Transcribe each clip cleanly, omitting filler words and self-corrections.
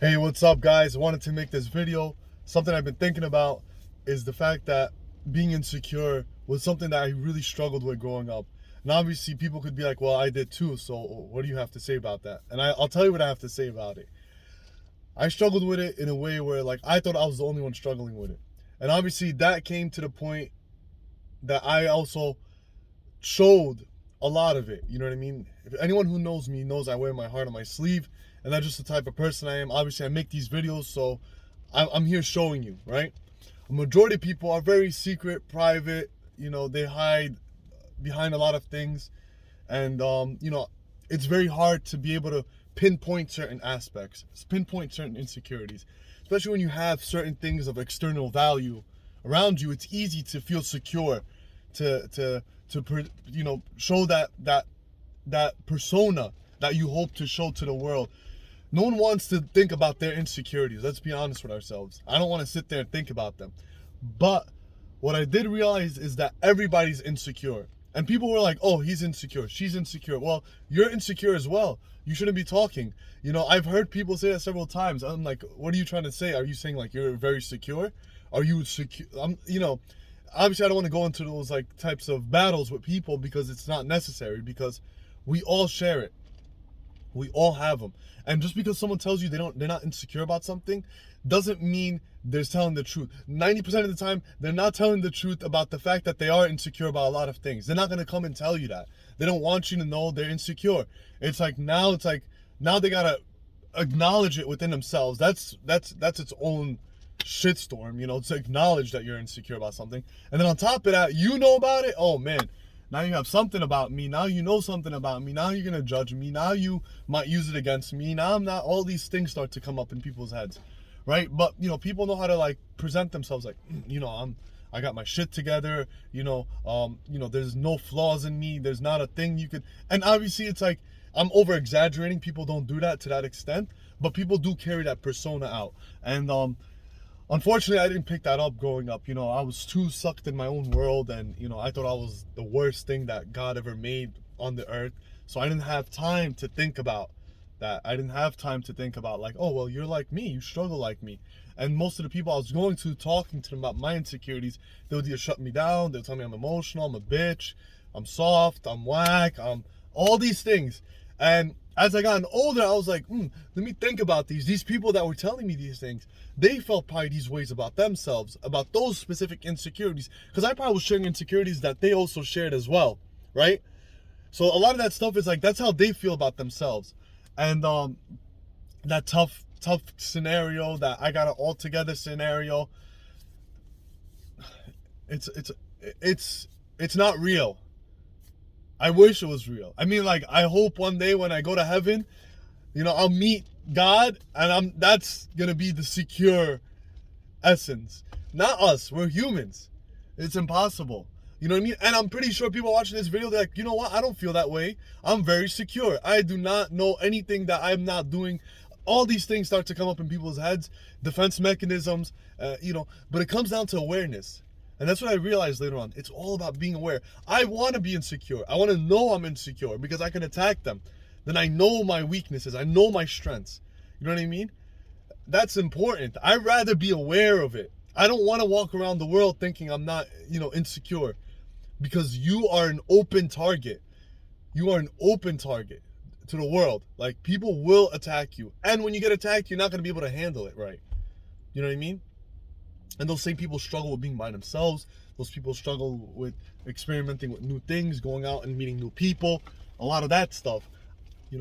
Hey, what's up, guys? I wanted to make this video. Something I've been thinking about is the fact that being insecure was something that I really struggled with growing up. And obviously, people could be like, well, I did too, so what do you have to say about that? And I'll tell you what I have to say about it. I struggled with it in a way where, like, I thought I was the only one struggling with it. And obviously, that came to the point that I also showed a lot of it. You know what I mean? If anyone who knows me knows I wear my heart on my sleeve, and that's just the type of person I am. Obviously, I make these videos, so I'm here showing you, right? A majority of people are very secret, private. You know, they hide behind a lot of things, and it's very hard to be able to pinpoint certain aspects, pinpoint certain insecurities, especially when you have certain things of external value around you. It's easy to feel secure, to show that persona that you hope to show to the world. No one wants to think about their insecurities. Let's be honest with ourselves. I don't want to sit there and think about them. But what I did realize is that everybody's insecure. And people were like, oh, he's insecure, she's insecure. Well, you're insecure as well. You shouldn't be talking. You know, I've heard people say that several times. I'm like, what are you trying to say? Are you saying like you're very secure? Are you secure? Obviously I don't want to go into those like types of battles with people because it's not necessary, because we all share it. We all have them. And just because someone tells you they're not insecure about something doesn't mean they're telling the truth. 90% of the time, they're not telling the truth about the fact that they are insecure about a lot of things. They're not going to come and tell you that. They don't want you to know they're insecure. It's like now they got to acknowledge it within themselves. That's its own shitstorm, to acknowledge that you're insecure about something. And then on top of that, you know about it. Oh man, now you have something about me. Now you know something about me. Now you're going to judge me. Now you might use it against me. Now I'm not. All these things start to come up in people's heads, right? But, people know how to like present themselves like, I got my shit together. There's no flaws in me. There's not a thing you could. And obviously it's like, I'm over exaggerating. People don't do that to that extent, but people do carry that persona out. And, unfortunately, I didn't pick that up growing up. I was too sucked in my own world, and I thought I was the worst thing that God ever made on the earth. So I didn't have time to think about that. I didn't have time to think about like, oh well, you're like me, you struggle like me. And most of the people I was going to, talking to them about my insecurities, they would either shut me down, they'll tell me I'm emotional, I'm a bitch, I'm soft, I'm whack, I'm all these things. And as I got older, I was like, let me think about these people that were telling me these things. They felt probably these ways about themselves, about those specific insecurities, because I probably was sharing insecurities that they also shared as well, right? So a lot of that stuff is like, that's how they feel about themselves. And that tough scenario, that I got it all together scenario, it's not real. I wish it was real. I mean, like, I hope one day when I go to heaven, I'll meet God, and that's gonna be the secure essence. Not us. We're humans. It's impossible. You know what I mean? And I'm pretty sure people watching this video, they're like, you know what? I don't feel that way. I'm very secure. I do not know anything that I'm not doing. All these things start to come up in people's heads, defense mechanisms, but it comes down to awareness. And that's what I realized later on. It's all about being aware. I want to be insecure. I want to know I'm insecure because I can attack them. Then I know my weaknesses. I know my strengths. You know what I mean? That's important. I'd rather be aware of it. I don't want to walk around the world thinking I'm not, insecure, because you are an open target. You are an open target to the world. Like, people will attack you. And when you get attacked, you're not going to be able to handle it right. You know what I mean? And those same people struggle with being by themselves. Those people struggle with experimenting with new things, going out and meeting new people, a lot of that stuff.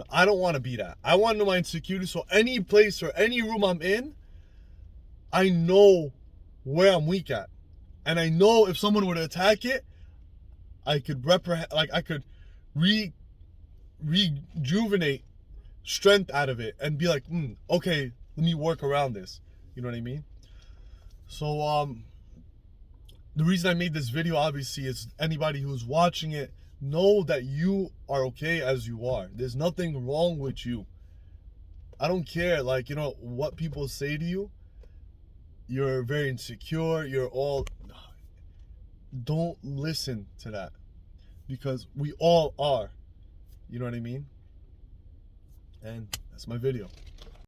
I don't want to be that. I want to know my insecurities. So any place or any room I'm in, I know where I'm weak at. And I know if someone were to attack it, I could rejuvenate strength out of it and be like, okay, let me work around this. You know what I mean? So the reason I made this video, obviously, is anybody who's watching it, know that you are okay as you are. There's nothing wrong with you. I don't care, what people say to you. You're very insecure. Don't listen to that, because we all are. You know what I mean? And that's my video.